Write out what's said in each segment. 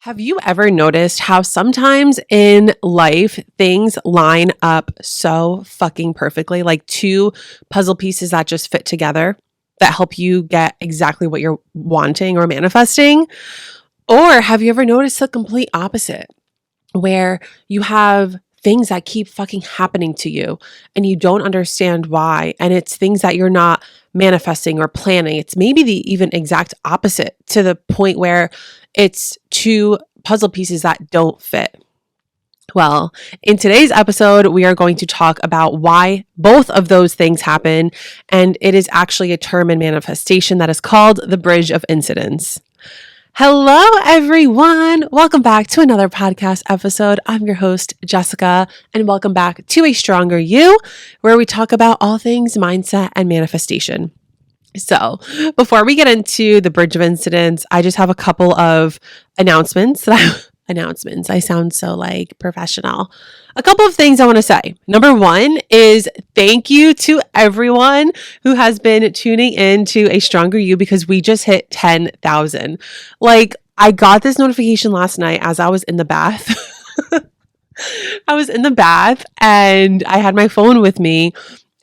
Have you ever noticed how sometimes in life things line up so fucking perfectly, like two puzzle pieces that just fit together that help you get exactly what you're wanting or manifesting? Or have you ever noticed the complete opposite, where you have things that keep fucking happening to you and you don't understand why? And it's things that you're not manifesting or planning. It's maybe the even exact opposite, to the point where it's two puzzle pieces that don't fit. Well, in today's episode, we are going to talk about why both of those things happen. And it is actually a term in manifestation that is called the bridge of incidence. Hello, everyone. Welcome back to another podcast episode. I'm your host, Jessica, and welcome back to A Stronger You, where we talk about all things mindset and manifestation. So before we get into the bridge of incidents, I just have a couple of announcements. I sound so like professional. A couple of things I want to say. Number one is thank you to everyone who has been tuning in to A Stronger You, because we just hit 10,000. Like, I got this notification last night as I was in the bath. I was in the bath and I had my phone with me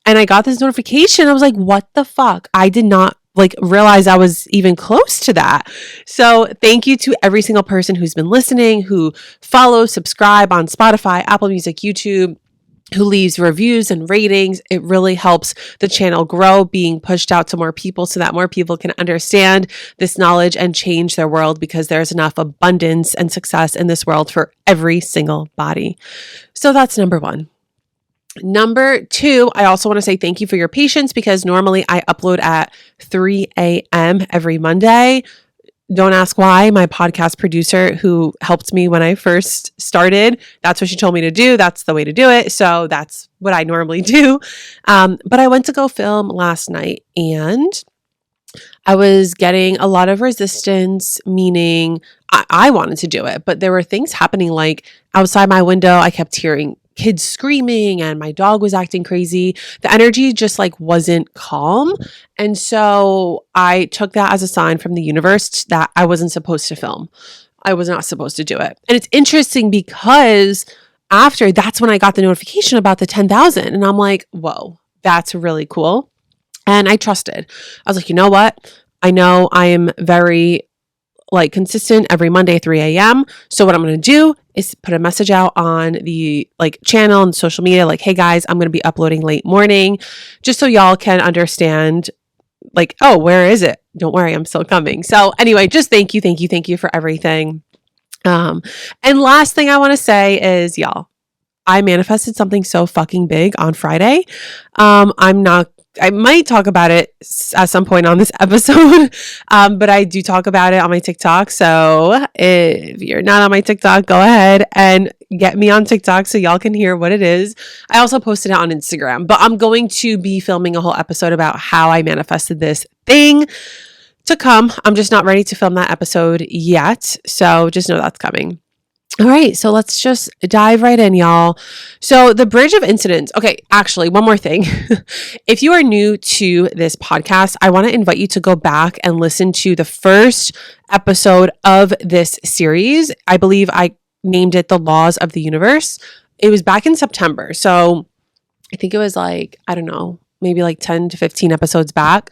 and I got this notification. I was like, what the fuck? I did not realize I was even close to that. So thank you to every single person who's been listening, who follows, subscribe on Spotify, Apple Music, YouTube, who leaves reviews and ratings. It really helps the channel grow, being pushed out to more people so that more people can understand this knowledge and change their world, because there's enough abundance and success in this world for every single body. So that's number one. Number two, I also want to say thank you for your patience, because normally I upload at 3 a.m. every Monday. Don't ask why. My podcast producer, who helped me when I first started, that's what she told me to do. That's the way to do it. So that's what I normally do. But I went to go film last night and I was getting a lot of resistance, meaning I wanted to do it, but there were things happening, like outside my window. I kept hearing kids screaming and my dog was acting crazy. The energy just wasn't calm. And so I took that as a sign from the universe that I wasn't supposed to film. I was not supposed to do it. And it's interesting because that's when I got the notification about the 10,000. And I'm like, whoa, that's really cool. And I trusted. I was like, you know what? I know I am very consistent every Monday, 3 a.m. So what I'm going to do is put a message out on the channel and social media, hey guys, I'm going to be uploading late morning, just so y'all can understand, oh, where is it? Don't worry, I'm still coming. So anyway, just thank you for everything. And last thing I want to say is, y'all, I manifested something so fucking big on Friday. I might talk about it at some point on this episode, but I do talk about it on my TikTok. So if you're not on my TikTok, go ahead and get me on TikTok so y'all can hear what it is. I also posted it on Instagram, but I'm going to be filming a whole episode about how I manifested this thing to come. I'm just not ready to film that episode yet. So just know that's coming. All right, so let's just dive right in, y'all. So the bridge of incidents. Okay, actually, one more thing. If you are new to this podcast, I want to invite you to go back and listen to the first episode of this series. I believe I named it The Laws of the Universe. It was back in September. So I think it was I don't know, maybe 10 to 15 episodes back.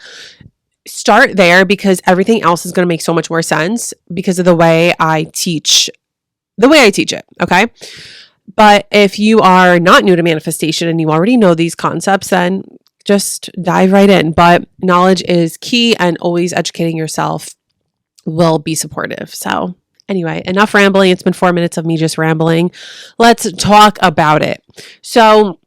Start there, because everything else is going to make so much more sense because of the way I teach it, okay? But if you are not new to manifestation and you already know these concepts, then just dive right in. But knowledge is key, and always educating yourself will be supportive. So anyway, enough rambling. It's been 4 minutes of me just rambling. Let's talk about it. So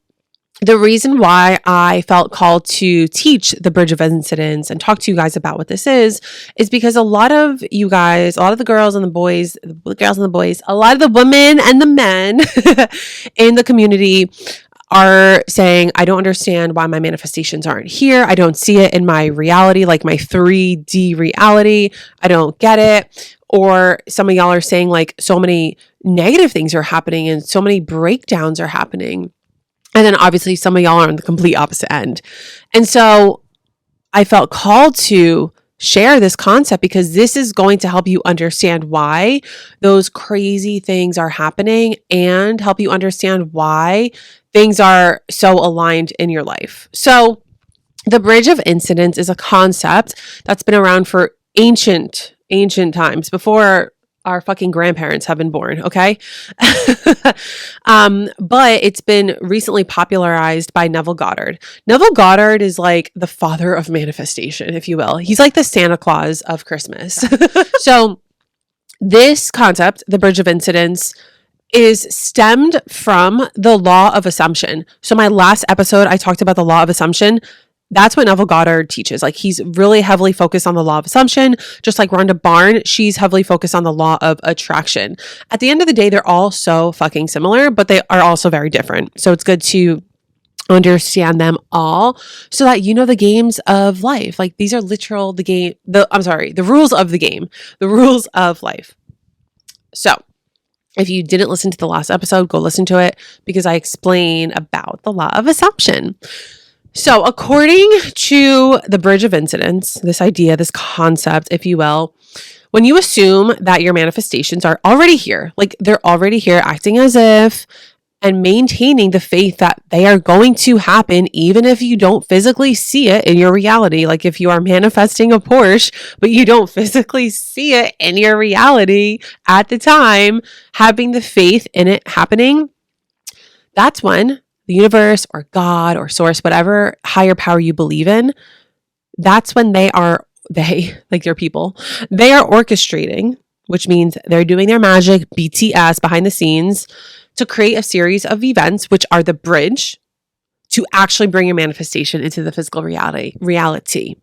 the reason why I felt called to teach the bridge of incidents and talk to you guys about what this is because a lot of you guys, a lot of the girls and the boys, a lot of the women and the men in the community are saying, I don't understand why my manifestations aren't here. I don't see it in my reality, my 3D reality. I don't get it. Or some of y'all are saying so many negative things are happening and so many breakdowns are happening. And then obviously some of y'all are on the complete opposite end. And so I felt called to share this concept because this is going to help you understand why those crazy things are happening and help you understand why things are so aligned in your life. So, the bridge of incidence is a concept that's been around for ancient times before our fucking grandparents have been born, okay? But it's been recently popularized by Neville Goddard. Neville Goddard is like the father of manifestation, if you will. He's like the Santa Claus of Christmas. So this concept, the bridge of incidence, is stemmed from the law of assumption. So my last episode, I talked about the law of assumption. That's what Neville Goddard teaches. Like, he's really heavily focused on the law of assumption, just like Rhonda Byrne. She's heavily focused on the law of attraction. At the end of the day, they're all so fucking similar, but they are also very different. So it's good to understand them all so that you know the games of life. Like, these are literal the rules of the game, the rules of life. So if you didn't listen to the last episode, go listen to it because I explain about the law of assumption. So according to the bridge of incidence, this idea, this concept, if you will, when you assume that your manifestations are already here, like they're already here, acting as if, and maintaining the faith that they are going to happen, even if you don't physically see it in your reality. Like if you are manifesting a Porsche, but you don't physically see it in your reality at the time, having the faith in it happening, that's when the universe or God or source, whatever higher power you believe in, that's when they are orchestrating, which means they're doing their magic, BTS, behind the scenes, to create a series of events, which are the bridge to actually bring your manifestation into the physical reality.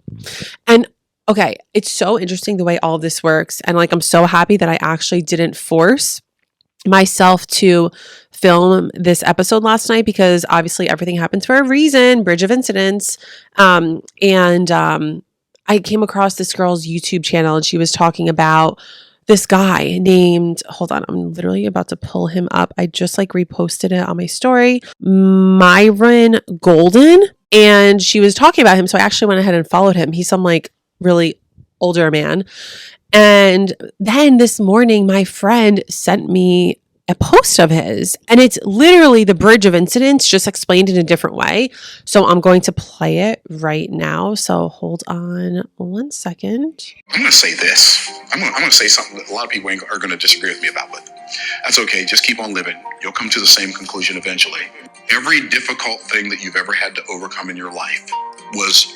And okay, it's so interesting the way all of this works. And like, I'm so happy that I actually didn't force myself to film this episode last night because obviously everything happens for a reason, bridge of incidence. I came across this girl's YouTube channel and she was talking about this guy named, hold on, I'm literally about to pull him up. I just like reposted it on my story, Myron Golden. And she was talking about him. So I actually went ahead and followed him. He's some like really older man. And then this morning, my friend sent me a post of his, and it's literally the bridge of incidents, just explained in a different way. So I'm going to play it right now. So hold on 1 second. I'm going to say this. I'm going to say something that a lot of people are going to disagree with me about, but that's okay. Just keep on living. You'll come to the same conclusion eventually. Every difficult thing that you've ever had to overcome in your life was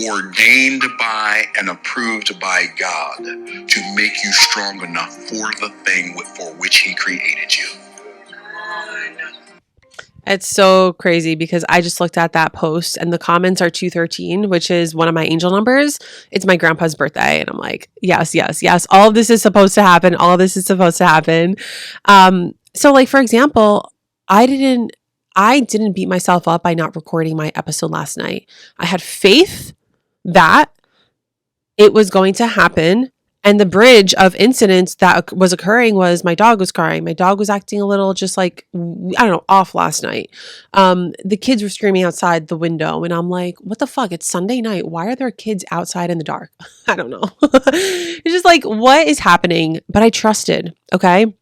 ordained by and approved by God to make you strong enough for the thing for which He created you. It's so crazy because I just looked at that post and the comments are 213, which is one of my angel numbers. It's my grandpa's birthday. And I'm like, yes. All of this is supposed to happen. So like, for example, I didn't beat myself up by not recording my episode last night. I had faith that it was going to happen. And the bridge of incidents that was occurring was my dog was crying. My dog was acting a little just like, I don't know, off last night. The kids were screaming outside the window. And I'm like, what the fuck? It's Sunday night. Why are there kids outside in the dark? I don't know. It's just like, what is happening? But I trusted. Okay.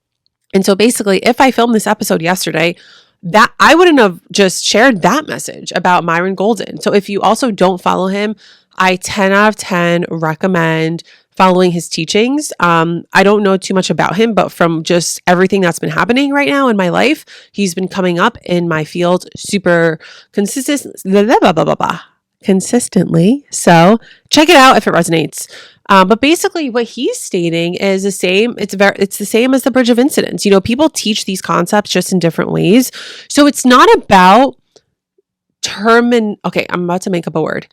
And so basically, if I filmed this episode yesterday, that I wouldn't have just shared that message about Myron Golden. So if you also don't follow him, I 10 out of 10 recommend following his teachings. I don't know too much about him, but from just everything that's been happening right now in my life, he's been coming up in my field super consistently. So check it out if it resonates. But basically what he's stating is the same. It's the same as the bridge of incidents. You know, people teach these concepts just in different ways. So it's not about okay, I'm about to make up a word.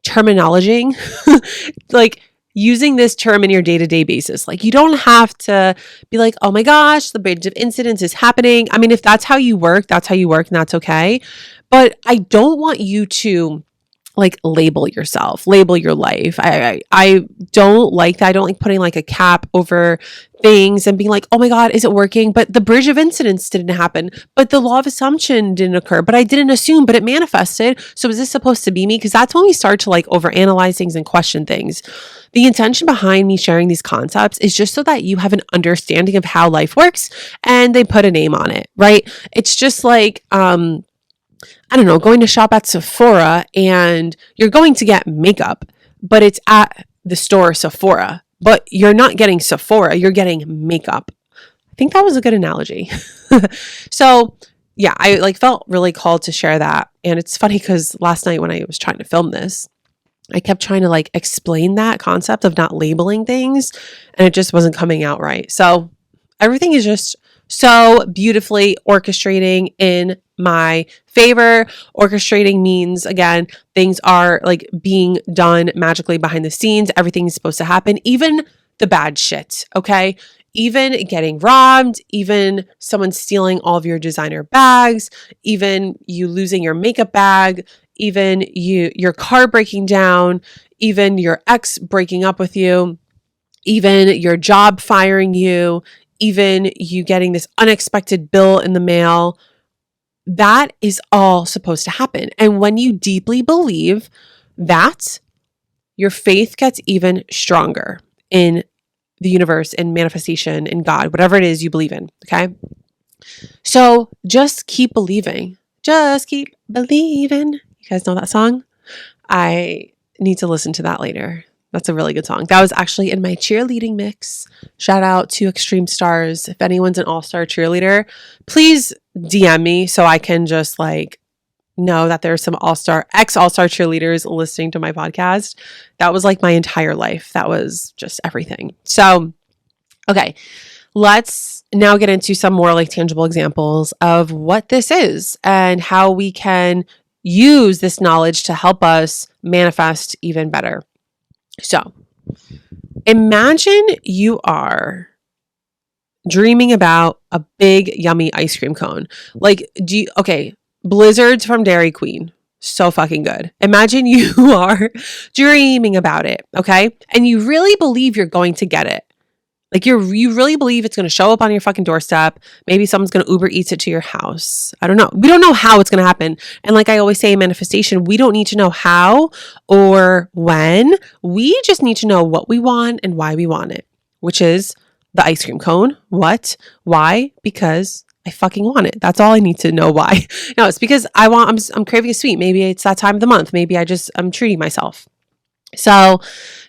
Terminology. Like using this term in your day-to-day basis. Like you don't have to be like, oh my gosh, the bridge of incidents is happening. I mean, if that's how you work and that's okay. But I don't want you to like label yourself, label your life. I don't like that. I don't like putting like a cap over things and being like, oh my God, is it working? But the bridge of incidents didn't happen. But the law of assumption didn't occur. But I didn't assume, but it manifested. So is this supposed to be me? Because that's when we start to like overanalyze things and question things. The intention behind me sharing these concepts is just so that you have an understanding of how life works and they put a name on it, right? It's just like, I don't know, going to shop at Sephora and you're going to get makeup, but it's at the store Sephora, but you're not getting Sephora, you're getting makeup. I think that was a good analogy. So yeah, I like felt really called to share that. And it's funny because last night when I was trying to film this, I kept trying to like explain that concept of not labeling things and it just wasn't coming out right. So everything is just so beautifully orchestrating in my favor. Orchestrating means, again, things are like being done magically behind the scenes. Everything's supposed to happen, even the bad shit, okay? Even getting robbed, even someone stealing all of your designer bags, even you losing your makeup bag, even your car breaking down, even your ex breaking up with you, even your job firing you, even you getting this unexpected bill in the mail. That is all supposed to happen. And when you deeply believe that, your faith gets even stronger in the universe, in manifestation, in God, whatever it is you believe in. Okay. So just keep believing. Just keep believing. You guys know that song? I need to listen to that later. That's a really good song. That was actually in my cheerleading mix. Shout out to Extreme Stars. If anyone's an all-star cheerleader, please DM me so I can just like know that there's some all-star cheerleaders listening to my podcast. That was like my entire life. That was just everything. So, okay, let's now get into some more like tangible examples of what this is and how we can use this knowledge to help us manifest even better. So imagine you are dreaming about a big, yummy ice cream cone. Like, Blizzards from Dairy Queen. So fucking good. Imagine you are dreaming about it, okay? And you really believe you're going to get it. Like you really believe it's going to show up on your fucking doorstep. Maybe someone's going to Uber Eats it to your house. I don't know. We don't know how it's going to happen. And like I always say in manifestation, we don't need to know how or when. We just need to know what we want and why we want it, which is the ice cream cone. What? Why? Because I fucking want it. That's all I need to know why. No, it's because I'm craving a sweet. Maybe it's that time of the month. Maybe I'm treating myself. So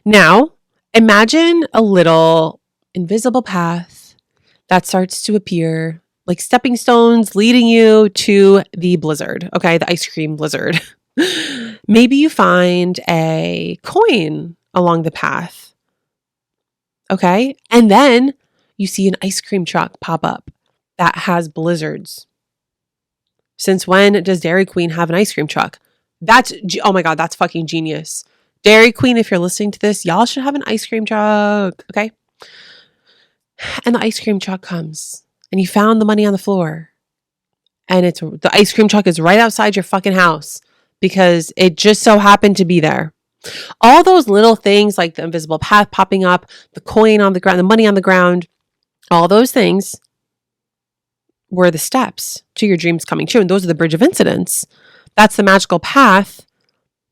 now imagine a little invisible path that starts to appear like stepping stones leading you to the blizzard. Okay, the ice cream blizzard. Maybe you find a coin along the path. Okay, and then you see an ice cream truck pop up that has blizzards. Since when does Dairy Queen have an ice cream truck? Oh my God, that's fucking genius. Dairy Queen, if you're listening to this, y'all should have an ice cream truck. Okay. And the ice cream truck comes and you found the money on the floor and the ice cream truck is right outside your fucking house because it just so happened to be there. All those little things like the invisible path popping up, the coin on the ground, the money on the ground, all those things were the steps to your dreams coming true. And those are the bridge of incidents. That's the magical path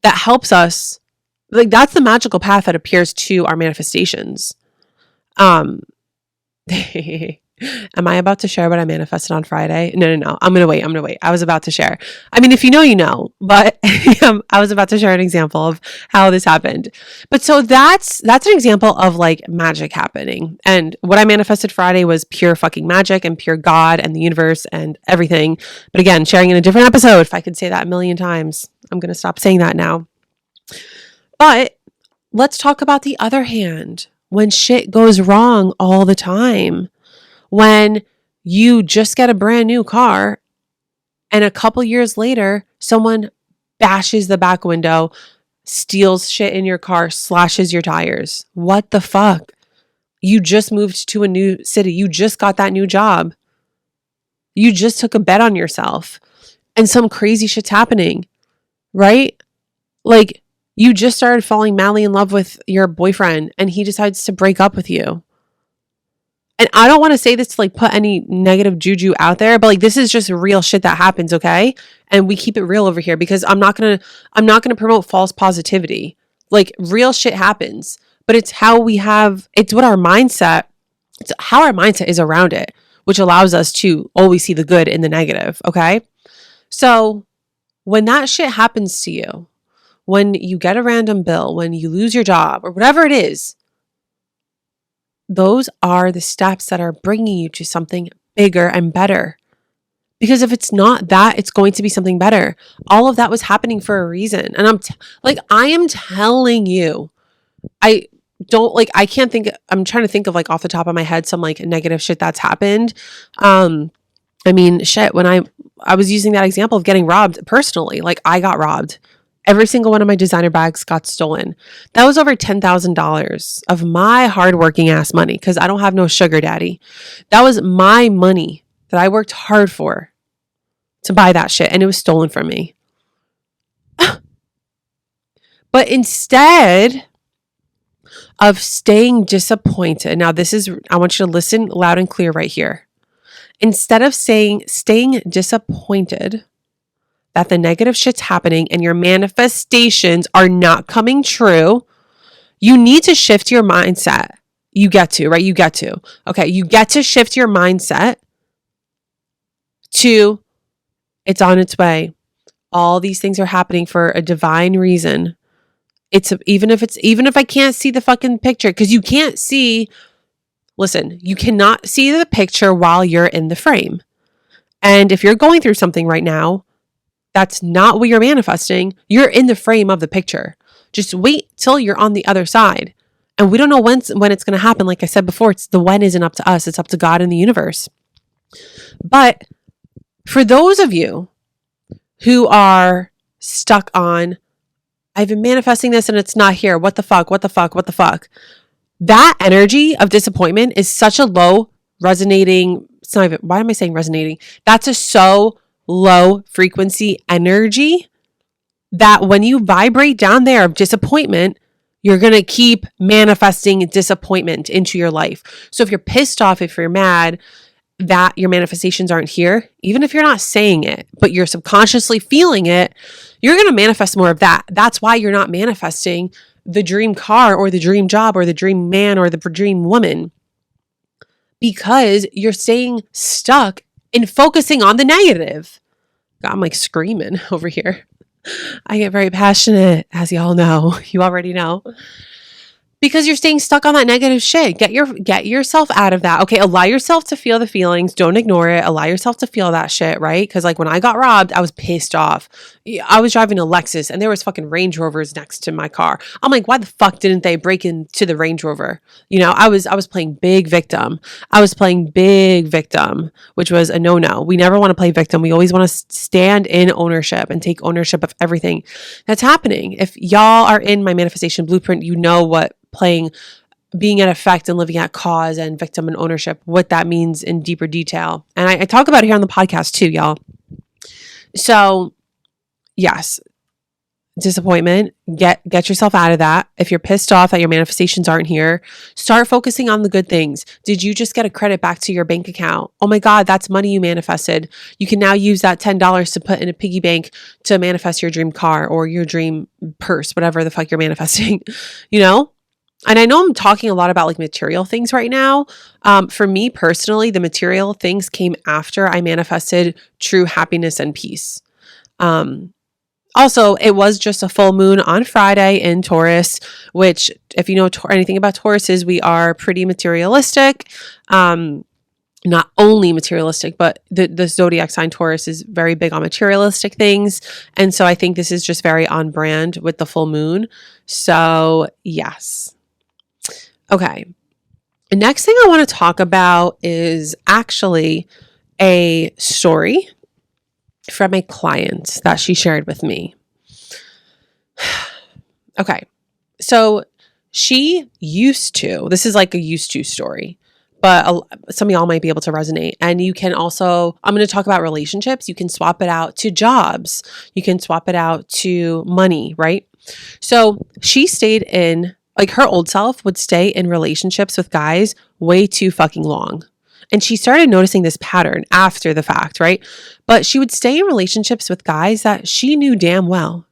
that helps us. Like that's the magical path that appears to our manifestations. Am I about to share what I manifested on Friday? No. I'm going to wait. I was about to share. I mean, if you know, you know, but I was about to share an example of how this happened. But so that's an example of like magic happening. And what I manifested Friday was pure fucking magic and pure God and the universe and everything. But again, sharing in a different episode. If I could say that a million times, I'm going to stop saying that now. But let's talk about the other hand. When shit goes wrong all the time, when you just get a brand new car and a couple years later, someone bashes the back window, steals shit in your car, slashes your tires. What the fuck? You just moved to a new city. You just got that new job. You just took a bet on yourself and some crazy shit's happening, right? Like, you just started falling madly in love with your boyfriend and he decides to break up with you. And I don't want to say this to like put any negative juju out there, but like this is just real shit that happens, okay? And we keep it real over here because I'm not going to promote false positivity. Like real shit happens, but it's how we have it's what our mindset it's how our mindset is around it, which allows us to always see the good in the negative, okay? So, when that shit happens to you, when you get a random bill, when you lose your job or whatever it is, those are the steps that are bringing you to something bigger and better. Because if it's not that, it's going to be something better. All of that was happening for a reason. And I am telling you, I don't like, I can't think, I'm trying to think of like off the top of my head, some like negative shit that's happened. I mean, shit, when I was using that example of getting robbed personally, like I got robbed. Every single one of my designer bags got stolen. That was over $10,000 of my hardworking ass money because I don't have no sugar daddy. That was my money that I worked hard for to buy that shit, and it was stolen from me. But instead of staying disappointed, now this is, I want you to listen loud and clear right here. Instead of staying disappointed that the negative shit's happening and your manifestations are not coming true, you need to shift your mindset. You get to, right? You get to. Okay, you get to shift your mindset to it's on its way. All these things are happening for a divine reason. Even if I can't see the fucking picture, because you can't see, listen, you cannot see the picture while you're in the frame. And if you're going through something right now, that's not what you're manifesting. You're in the frame of the picture. Just wait till you're on the other side. And we don't know when it's going to happen. Like I said before, the when isn't up to us. It's up to God and the universe. But for those of you who are stuck on, I've been manifesting this and it's not here. What the fuck? What the fuck? What the fuck? That energy of disappointment is such a low resonating. It's not even, why am I saying resonating? That's a so low frequency energy that when you vibrate down there of disappointment, you're going to keep manifesting disappointment into your life. So if you're pissed off, if you're mad that your manifestations aren't here, even if you're not saying it, but you're subconsciously feeling it, you're going to manifest more of that. That's why you're not manifesting the dream car or the dream job or the dream man or the dream woman, because you're staying stuck and focusing on the negative. God, I'm like screaming over here. I get very passionate, as y'all know. You already know. Because you're staying stuck on that negative shit. Get yourself out of that. Okay, allow yourself to feel the feelings. Don't ignore it. Allow yourself to feel that shit, right? Because like when I got robbed, I was pissed off. I was driving a Lexus and there was fucking Range Rovers next to my car. I'm like, why the fuck didn't they break into the Range Rover? You know, I was playing big victim. Which was a no-no. We never want to play victim. We always want to stand in ownership and take ownership of everything that's happening. If y'all are in my manifestation blueprint, you know what being at effect and living at cause and victim and ownership, what that means in deeper detail. And I talk about it here on the podcast too, y'all. So yes, disappointment, get yourself out of that. If you're pissed off that your manifestations aren't here, start focusing on the good things. Did you just get a credit back to your bank account? Oh my God, that's money you manifested. You can now use that $10 to put in a piggy bank to manifest your dream car or your dream purse, whatever the fuck you're manifesting, you know? And I know I'm talking a lot about like material things right now. For me personally, the material things came after I manifested true happiness and peace. Also, it was just a full moon on Friday in Taurus, which if you know anything about Tauruses, we are pretty materialistic. Not only materialistic, but the zodiac sign Taurus is very big on materialistic things. And so I think this is just very on brand with the full moon. So yes. Okay. The next thing I want to talk about is actually a story from a client that she shared with me. Okay. So she used to, this is like a used to story, but some of y'all might be able to resonate. And you can also, I'm going to talk about relationships. You can swap it out to jobs. You can swap it out to money, right? So she stayed in, like, her old self would stay in relationships with guys way too fucking long. And she started noticing this pattern after the fact, right? But she would stay in relationships with guys that she knew damn well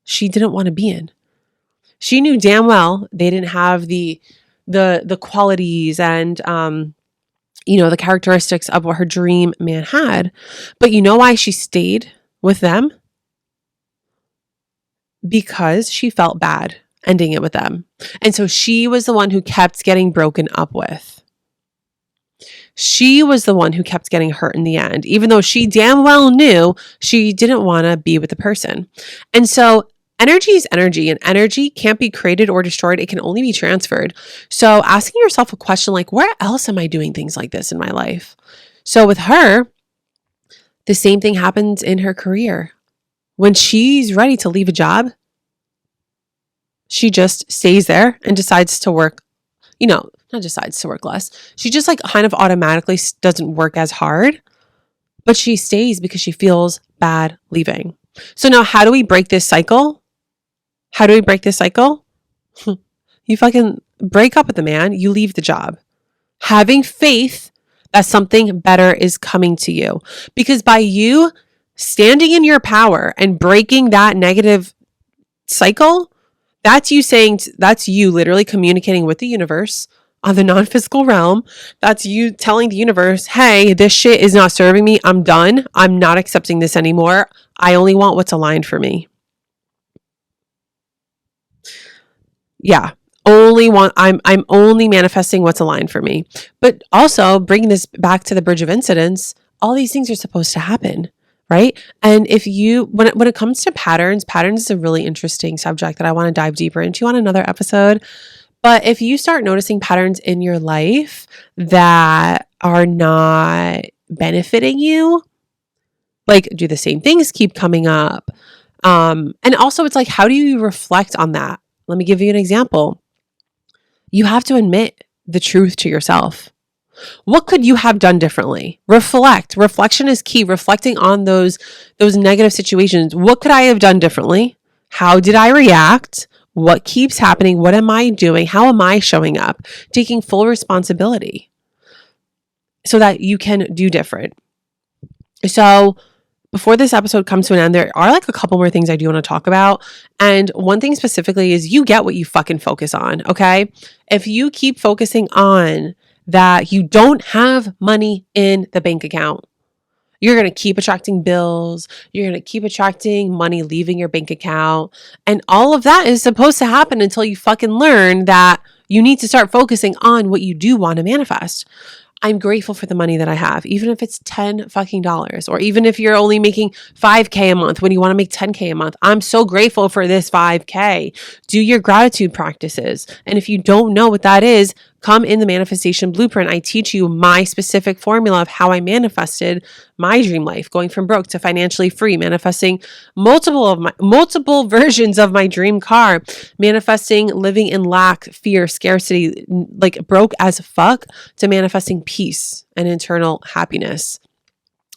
she didn't want to be in. She knew damn well they didn't have the qualities and the characteristics of what her dream man had. But you know why she stayed with them? Because she felt bad ending it with them. And so she was the one who kept getting broken up with. She was the one who kept getting hurt in the end, even though she damn well knew she didn't want to be with the person. And so energy is energy, and energy can't be created or destroyed. It can only be transferred. So asking yourself a question like, where else am I doing things like this in my life? So with her, the same thing happens in her career. When she's ready to leave a job, she just stays there and decides to work, not decides to work less. She just like kind of automatically doesn't work as hard, but she stays because she feels bad leaving. So now how do we break this cycle? How do we break this cycle? You fucking break up with the man, you leave the job, having faith that something better is coming to you. Because by you standing in your power and breaking that negative cycle, that's you literally communicating with the universe on the non-physical realm. That's you telling the universe, hey, this shit is not serving me. I'm done. I'm not accepting this anymore. I only want what's aligned for me. Yeah. I'm only manifesting what's aligned for me. But also bringing this back to the bridge of incidents, all these things are supposed to happen, right? And if you, when it comes to patterns is a really interesting subject that I want to dive deeper into on another episode. But if you start noticing patterns in your life that are not benefiting you, like, do the same things keep coming up? And also it's like, how do you reflect on that? Let me give you an example. You have to admit the truth to yourself. What could you have done differently? Reflect. Reflection is key. Reflecting on those negative situations. What could I have done differently? How did I react? What keeps happening? What am I doing? How am I showing up? Taking full responsibility so that you can do different. So before this episode comes to an end, there are like a couple more things I do want to talk about. And one thing specifically is you get what you fucking focus on, okay? If you keep focusing on that you don't have money in the bank account, you're going to keep attracting bills. You're going to keep attracting money leaving your bank account. And all of that is supposed to happen until you fucking learn that you need to start focusing on what you do want to manifest. I'm grateful for the money that I have, even if it's $10 fucking dollars, or even if you're only making $5K a month when you want to make $10K a month. I'm so grateful for this $5K. Do your gratitude practices. And if you don't know what that is, come in the manifestation blueprint. I teach you my specific formula of how I manifested my dream life, going from broke to financially free, manifesting multiple versions of my dream car, manifesting living in lack, fear, scarcity, like broke as fuck, to manifesting peace and internal happiness.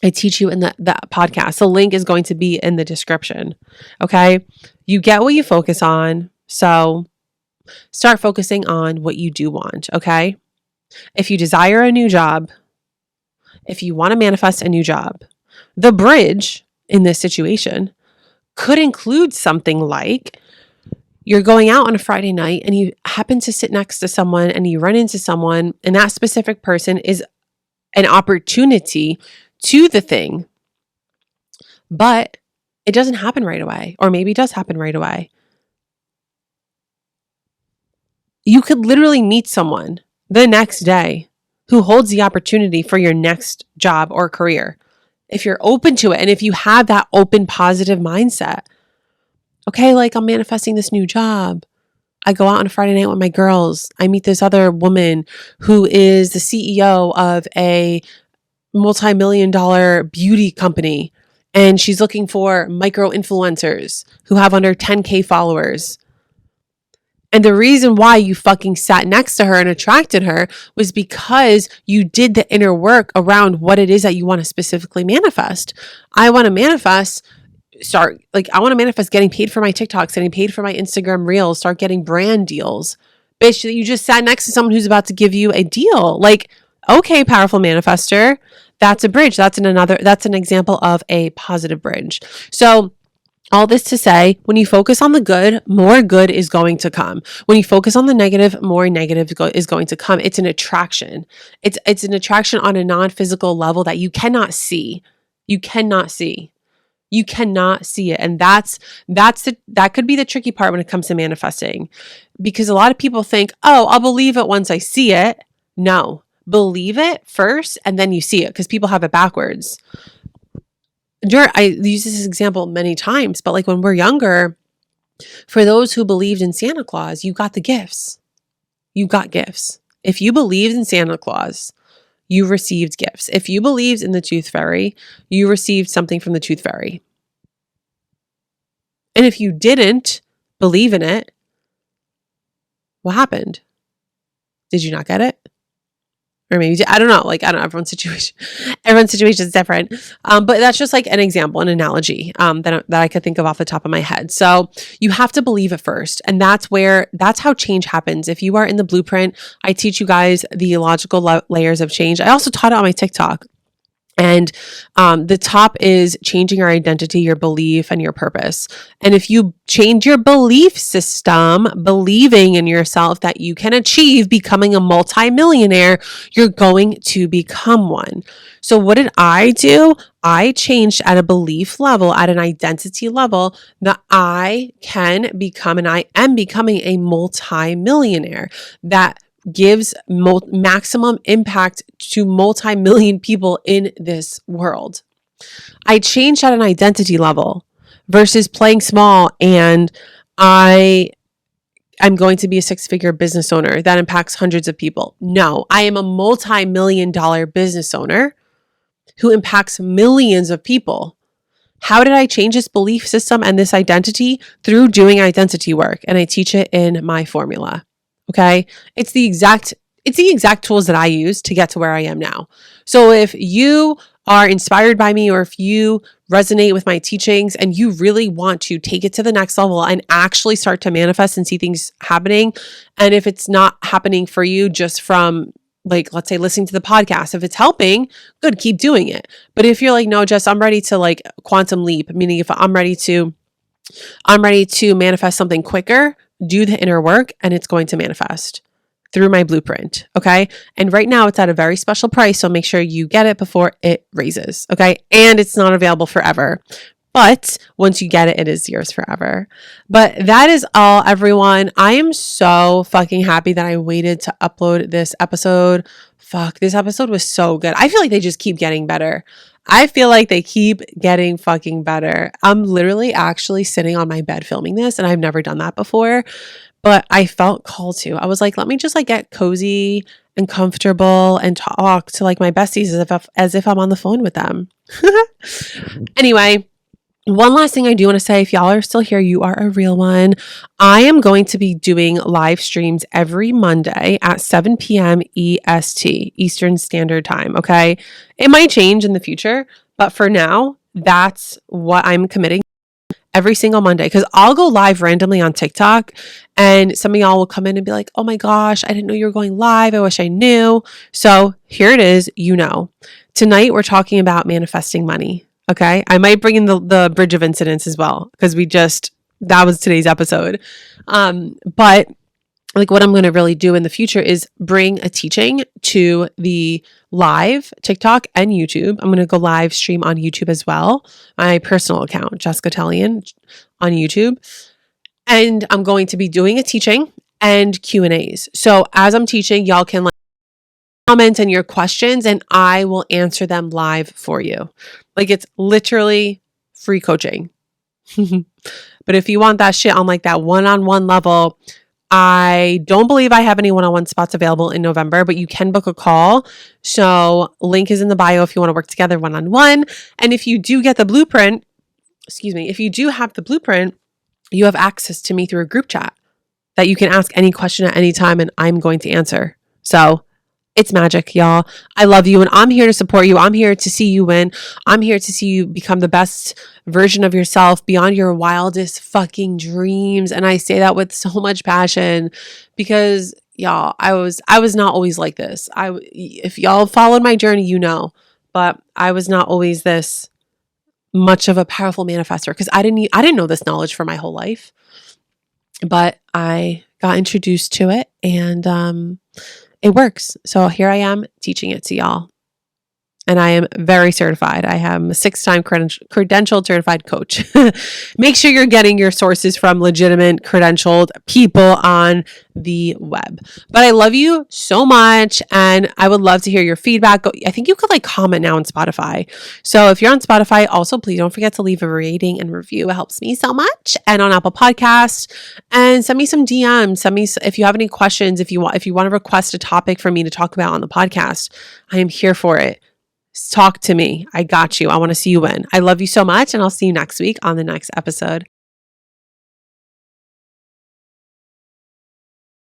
I teach you in the podcast. The link is going to be in the description. Okay. You get what you focus on. So start focusing on what you do want, okay? If you desire a new job, if you want to manifest a new job, the bridge in this situation could include something like you're going out on a Friday night and you happen to sit next to someone and you run into someone, and that specific person is an opportunity to the thing, but it doesn't happen right away, or maybe it does happen right away. You could literally meet someone the next day who holds the opportunity for your next job or career, if you're open to it and if you have that open, positive mindset. Okay, like, I'm manifesting this new job. I go out on a Friday night with my girls. I meet this other woman who is the CEO of a multi-million-dollar beauty company, and she's looking for micro influencers who have under 10K followers. And the reason why you fucking sat next to her and attracted her was because you did the inner work around what it is that you want to specifically manifest. I want to manifest start, like, I want to manifest getting paid for my TikToks, getting paid for my Instagram reels, start getting brand deals. Bitch, you just sat next to someone who's about to give you a deal. Like, okay, powerful manifester, that's a bridge. That's an example of a positive bridge. So all this to say, when you focus on the good, more good is going to come. When you focus on the negative, more negative is going to come. It's an attraction. It's an attraction on a non-physical level that you cannot see. You cannot see. You cannot see it. And that could be the tricky part when it comes to manifesting, because a lot of people think, oh, I'll believe it once I see it. No, believe it first and then you see it, because people have it backwards. I use this example many times, but like when we're younger, for those who believed in Santa Claus, you got the gifts. You got gifts. If you believed in Santa Claus, you received gifts. If you believed in the Tooth Fairy, you received something from the Tooth Fairy. And if you didn't believe in it, what happened? Did you not get it? Or maybe, I don't know. Like, I don't know. Everyone's situation is different. But that's just like an example, an analogy that I could think of off the top of my head. So you have to believe it first. And that's how change happens. If you are in the blueprint, I teach you guys the logical layers of change. I also taught it on my TikTok. And the top is changing your identity, your belief, and your purpose. And if you change your belief system, believing in yourself that you can achieve becoming a multimillionaire, you're going to become one. So what did I do? I changed at a belief level, at an identity level, that I can become, and I am becoming, a multimillionaire that gives maximum impact to multi-million people in this world. I changed at an identity level versus playing small and I'm going to be a 6-figure business owner that impacts hundreds of people. No, I am a multi-million-dollar business owner who impacts millions of people. How did I change this belief system and this identity? Through doing identity work. And I teach it in my formula. Okay. It's the exact tools that I use to get to where I am now. So if you are inspired by me, or if you resonate with my teachings and you really want to take it to the next level and actually start to manifest and see things happening, and if it's not happening for you just from, like, let's say, listening to the podcast, if it's helping, good, keep doing it. But if you're like, no, Jess, I'm ready to like quantum leap, meaning if I'm ready to manifest something quicker, do the inner work and it's going to manifest through my blueprint. Okay. And right now it's at a very special price. So make sure you get it before it raises. Okay. And it's not available forever, but once you get it, it is yours forever. But that is all, everyone. I am so fucking happy that I waited to upload this episode. Fuck, this episode was so good. I feel like they just keep getting better. I feel like they keep getting fucking better. I'm literally actually sitting on my bed filming this, and I've never done that before, but I felt called to. I was like, let me just like get cozy and comfortable and talk to like my besties as if I'm on the phone with them. Anyway, one last thing I do want to say, if y'all are still here, you are a real one. I am going to be doing live streams every Monday at 7 p.m. EST, Eastern Standard Time, okay? It might change in the future, but for now, that's what I'm committing every single Monday, because I'll go live randomly on TikTok and some of y'all will come in and be like, oh my gosh, I didn't know you were going live. I wish I knew. So here it is, Tonight, we're talking about manifesting money. Okay. I might bring in the bridge of incidents as well, because that was today's episode. But like what I'm going to really do in the future is bring a teaching to the live TikTok and YouTube. I'm going to go live stream on YouTube as well. My personal account, Jessica Tellian on YouTube. And I'm going to be doing a teaching and Q&As. So as I'm teaching, y'all can like comment on your questions and I will answer them live for you. Like, it's literally free coaching. But if you want that shit on like that one-on-one level, I don't believe I have any one-on-one spots available in November, but you can book a call. So link is in the bio if you want to work together one-on-one. And if you do get the blueprint, if you do have the blueprint, you have access to me through a group chat that you can ask any question at any time and I'm going to answer. So It's magic, y'all. I love you and I'm here to support you. I'm here to see you win. I'm here to see you become the best version of yourself beyond your wildest fucking dreams. And I say that with so much passion because y'all, I was not always like this. If y'all followed my journey, you know, but I was not always this much of a powerful manifestor because I didn't know this knowledge for my whole life. But I got introduced to it and it works. So here I am teaching it to y'all. And I am very certified. I am a 6-time credentialed certified coach. Make sure you're getting your sources from legitimate credentialed people on the web. But I love you so much. And I would love to hear your feedback. I think you could like comment now on Spotify. So if you're on Spotify, also please don't forget to leave a rating and review. It helps me so much. And on Apple Podcasts, and send me some DMs. Send me if you have any questions. If you want to request a topic for me to talk about on the podcast, I am here for it. Talk to me. I got you. I want to see you win. I love you so much, and I'll see you next week on the next episode.